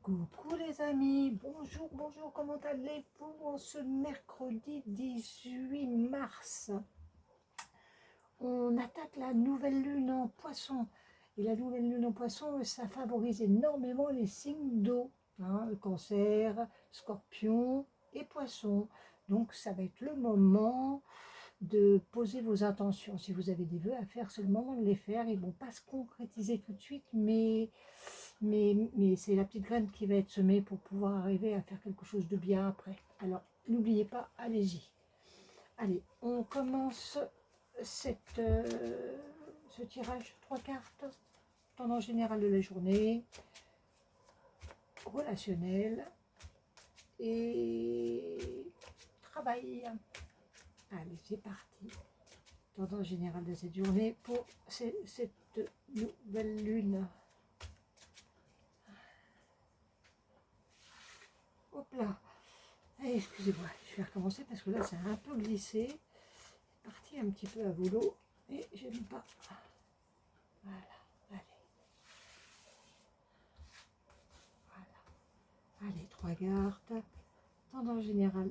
Coucou les amis, bonjour, bonjour, comment allez-vous en ce mercredi 18 mars? On attaque la nouvelle lune en poisson. Et la nouvelle lune en poisson, ça favorise énormément les signes d'eau, hein, le cancer, scorpion et poisson. Donc ça va être le moment de poser vos intentions. Si vous avez des vœux à faire, c'est le moment de les faire. Ils ne vont pas se concrétiser tout de suite, mais c'est la petite graine qui va être semée pour pouvoir arriver à faire quelque chose de bien après. Alors, n'oubliez pas, allez-y. Allez, on commence ce tirage, 3 cartes. Tendance générale de la journée, relationnel et travail. Allez, c'est parti. Tendance générale de cette journée pour cette nouvelle lune. Hop là. Excusez-moi, je vais recommencer parce que là, ça a un peu glissé. C'est parti un petit peu à volo et j'aime pas. Voilà, allez. Voilà. Allez, 3 cartes. Tendance générale,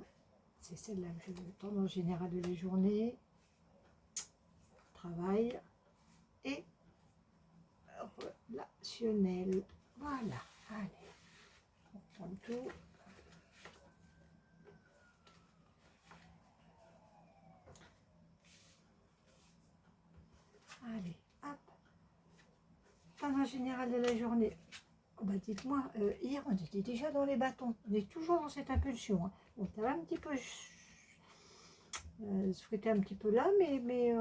c'est celle-là que je veux. Tendance générale de la journée. Travail et relationnel. Voilà, allez. On prend le tout. Allez, hop. Tendance générale de la journée. Oh bah dites-moi, hier on était déjà dans les bâtons. On est toujours dans cette impulsion. Hein. Bon, ça va un petit peu se fouetter un petit peu là, mais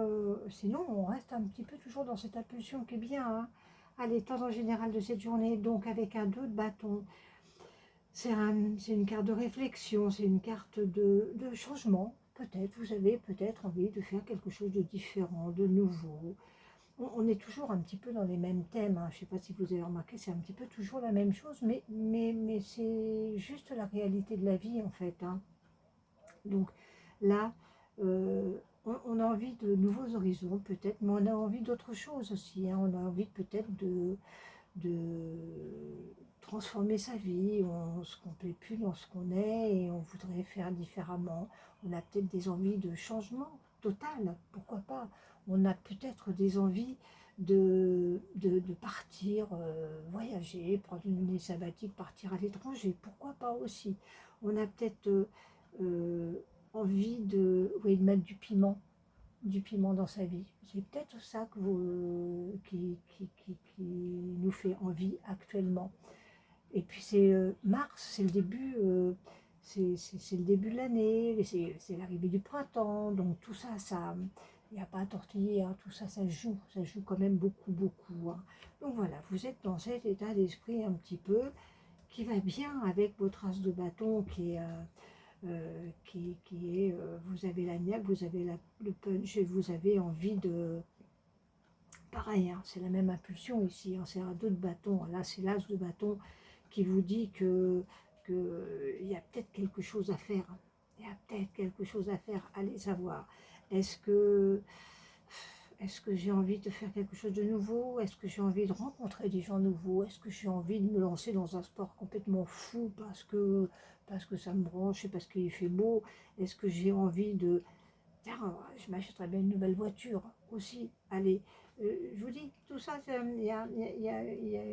sinon on reste un petit peu toujours dans cette impulsion qui est bien. Hein. Allez, tendance générale de cette journée, donc avec un 2 de bâton. C'est une carte de réflexion, c'est une carte de changement. Peut-être, vous avez peut-être envie de faire quelque chose de différent, de nouveau. On est toujours un petit peu dans les mêmes thèmes. Hein. Je ne sais pas si vous avez remarqué, c'est un petit peu toujours la même chose, mais c'est juste la réalité de la vie en fait. Hein. Donc là, on a envie de nouveaux horizons peut-être, mais on a envie d'autre chose aussi. Hein. On a envie peut-être de transformer sa vie, on ne se complaît plus dans ce qu'on est et on voudrait faire différemment. On a peut-être des envies de changement total, pourquoi pas. On a peut-être des envies de partir, voyager, prendre une année sabbatique, partir à l'étranger, pourquoi pas aussi. On a peut-être euh, envie oui, de mettre du piment dans sa vie. C'est peut-être ça qui nous fait envie actuellement. Et puis c'est mars, c'est le début, c'est le début de l'année, c'est l'arrivée du printemps, donc tout ça, il n'y a pas à tortiller, hein, tout ça, ça joue quand même beaucoup, beaucoup. Hein. Donc voilà, vous êtes dans cet état d'esprit un petit peu qui va bien avec votre as de bâton qui est, vous avez la niaque, vous avez le punch et vous avez envie de... Pareil, hein, c'est la même impulsion ici, hein, c'est un 2 de bâton, là c'est l'as de bâton qui vous dit que il y a peut-être quelque chose à faire, il y a peut-être quelque chose à faire, allez savoir, est-ce que j'ai envie de faire quelque chose de nouveau? Est-ce que j'ai envie de rencontrer des gens nouveaux? Est-ce que j'ai envie de me lancer dans un sport complètement fou parce que ça me branche et parce qu'il fait beau? Est-ce que j'ai envie de... Tiens, je m'achèterais bien une nouvelle voiture aussi. Allez, je vous dis, tout ça, il y a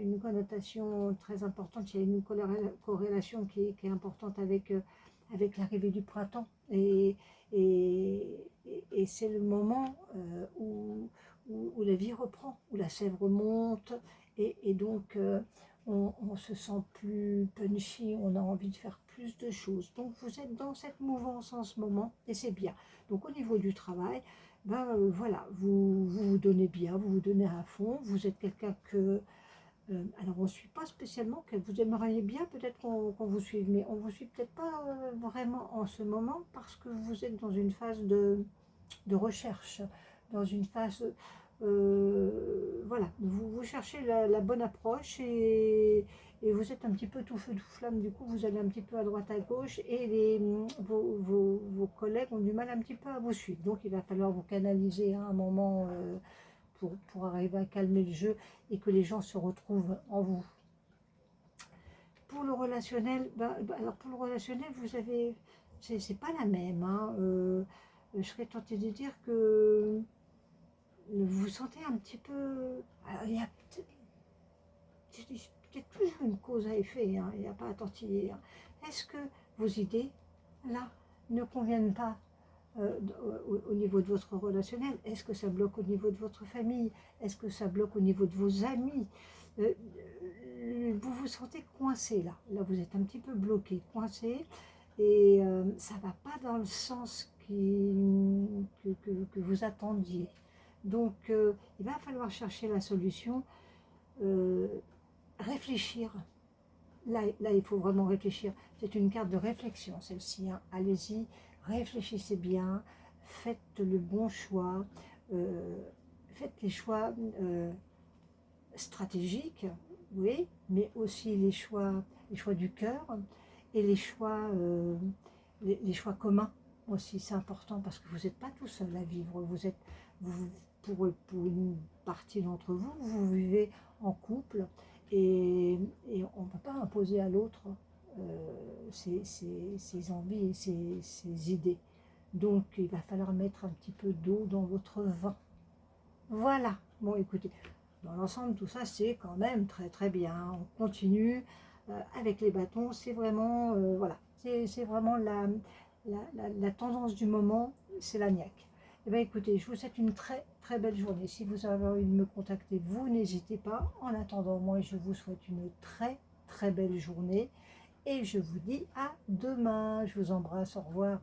une connotation très importante, il y a une corrélation qui est importante avec l'arrivée du printemps. Et, et c'est le moment où la vie reprend, où la sève remonte, et donc on se sent plus punchy, on a envie de faire plus de choses. Donc vous êtes dans cette mouvance en ce moment, et c'est bien. Donc au niveau du travail, ben voilà, vous donnez bien, vous vous donnez à fond, vous êtes quelqu'un que... alors on ne suit pas spécialement, que vous aimeriez bien peut-être qu'on vous suive, mais on ne vous suit peut-être pas vraiment en ce moment parce que vous êtes dans une phase de recherche, dans une phase... voilà, vous cherchez la bonne approche et vous êtes un petit peu tout feu tout flamme, du coup vous allez un petit peu à droite à gauche et vos collègues ont du mal un petit peu à vous suivre. Donc il va falloir vous canaliser à un moment pour arriver à calmer le jeu et que les gens se retrouvent en vous. pour le relationnel, alors pour le relationnel, vous avez, c'est pas la même. Hein, je serais tentée de dire que vous vous sentez un petit peu. Alors, il y a peut-être toujours une cause à effet, hein, il n'y a pas à tortiller. Hein. Est-ce que vos idées, là, ne conviennent pas au niveau de votre relationnel? Est-ce que ça bloque au niveau de votre famille? Est-ce que ça bloque au niveau de vos amis? Vous vous sentez coincé là. Là, vous êtes un petit peu bloqué, coincé, et ça ne va pas dans le sens que vous attendiez. Donc, il va falloir chercher la solution, réfléchir. Là, il faut vraiment réfléchir. C'est une carte de réflexion, celle-ci. Hein. Allez-y, réfléchissez bien, faites le bon choix, faites les choix stratégiques, oui, mais aussi les choix du cœur et les choix communs aussi. C'est important parce que vous n'êtes pas tout seul à vivre. Pour une partie d'entre vous, vous vivez en couple. Et on ne peut pas imposer à l'autre ses envies et ses idées. Donc il va falloir mettre un petit peu d'eau dans votre vin. Voilà. Bon, écoutez, dans l'ensemble, tout ça, c'est quand même très très bien. On continue avec les bâtons. C'est vraiment, voilà, c'est vraiment la tendance du moment, c'est la niaque. Eh bien, écoutez, je vous souhaite une très très belle journée. Si vous avez envie de me contacter, vous n'hésitez pas. En attendant, moi, je vous souhaite une très très belle journée et je vous dis à demain. Je vous embrasse. Au revoir.